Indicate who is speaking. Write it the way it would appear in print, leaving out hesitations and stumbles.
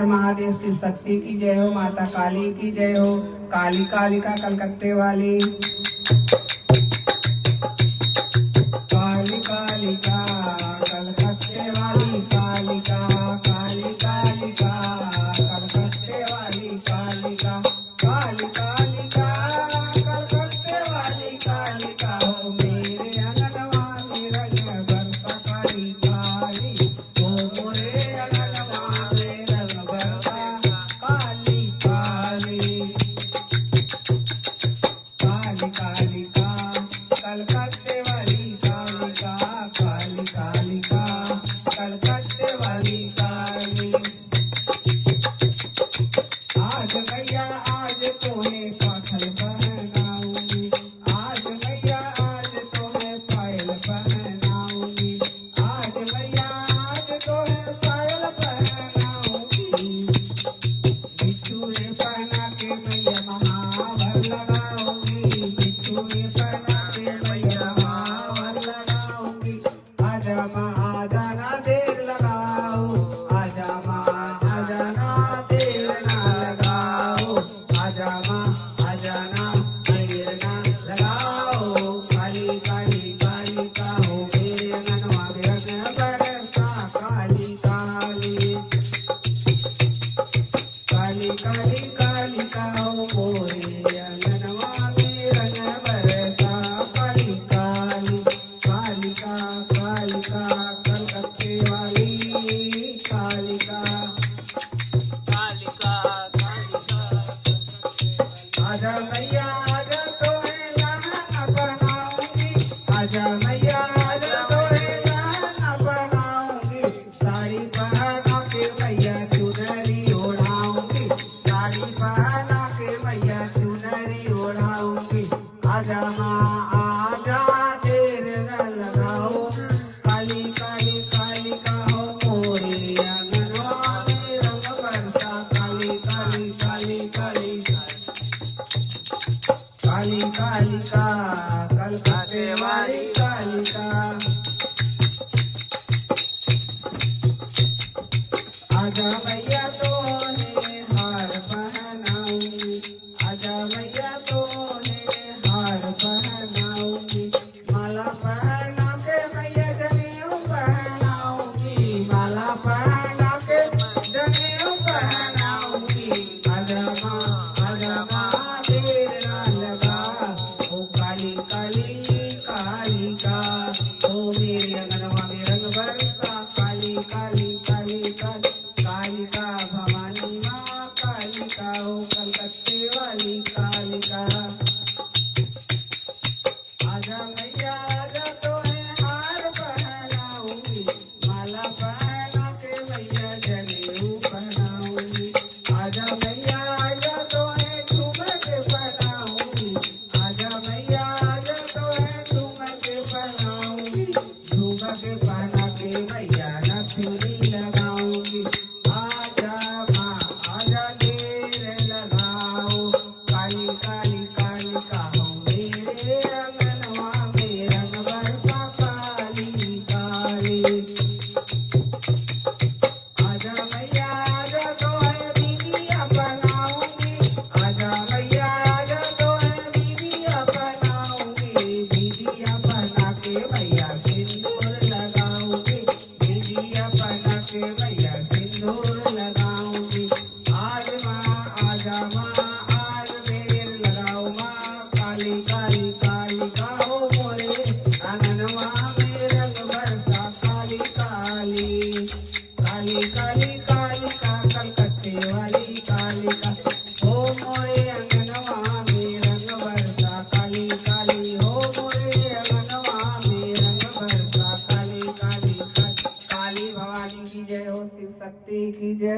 Speaker 1: हर महादेव, शिव शक्ति की जय हो, माता काली की जय हो, काली कालिका कलकत्ते वाली। काली कालिका कलकत्ते वाली कालिका, काली कालिका कलकत्ते वाली कालिका, काली कालिका कलकत्ते वाली कालिका हो मेरे अंगनवा में रंग बरसा काली काली, हो मोरे अंगनवा में रंग बरसा काली काली। काली कालिका कलकत्ते वाली कालिका, काली कालिका कलकत्ते वाली काली। आज मैया आज तुम्हें पाखल पहनाऊंगी, आज मैया आज तुम्हें पायल पहनाऊंगी, आज मैया आज तुम्हें पायल पहनाऊंगी। बिच्छुए पहना के मैया महावर लगाऊंगी, बिच्छुए पहना के मैया महावर लगाऊंगी। आजा माँ आजा ना देर लगाओ, आजा माँ आजा ना देर ना लगाओ, आजा माँ आजा ना देर ना लगाओ। काली काली कालिका हो मेरे अंगनवा में रंग बरसा काली काली, काली काली कालिका हो मोरे अंगनवा में रंग बरसा काली काली। कालिका कालिका कलकत्ते वाली कालिका, कालिका कालिका। आजा मैया आजा तोहे लहंगा पहनाऊंगी, आजा मैया आजा तोहे लहंगा पहनाऊंगी। साड़ी पहना के मैया चुनरी ओढ़ाऊंगी, साड़ी पहना के मैया चुनरी ओढ़ाऊंगी। आजा माँ आजा देर न लगाओ, काली काली कालिका हो मोरे अंगनवा में रंग बरसा काली काली काली काली, काली कालिका कलकत्ते वाली कालिका। आजा मैया तोने हार पहनाऊंगी, आजा मैया तोने हार पहनाऊंगी। माला पहना के मैया जनेऊ पहनाऊंगी, माला पहना के जनेऊ पहनाऊंगी। आजा माँ देर ना लगा, ओ काली काली कालिका हो मेरे अंगनवा में रंग बरसा काली काली काली काली। कालिका भवानी माँ कालिका हो कलकत्ते वाली कालिका। आजा मैया आजा तोहे हार पहनाऊंगी, माला पहना के मैया जनेऊ पहनाऊंगी। आजा मैया आजा तोहे झूमर पहनाऊंगी, आजा मैया आजा तोहे झूमर पहनाऊंगी। झूमर पहना के मैया नथुनी लगाऊंगी। आजा माँ आजा देर लगाओ, काली काली कालिका हो मेरे अंगनवा में रंग बरसा काली काली। आजा मैया आजा तोहे दीदिया बनाऊंगी, आजा मैया आजा तोहे दीदिया बनाऊंगी। दीदिया बना के मैया सिंदूर लगाऊंगी, दीदिया बना के मैया सिंदूर लगाऊंगी। आज माँ आज देर लगाओ माँ, काली काली कालिका हो मोरे अंगनवा में रंग बरसा काली काली। काली काली कालिका कलकत्ते वाली कालिका हो मोरे अंगनवा में रंग बरसा काली काली, हो मोरे अंगनवा में रंग बरसा काली काली काली। काली भवानी की जय हो, शिव शक्ति की जय।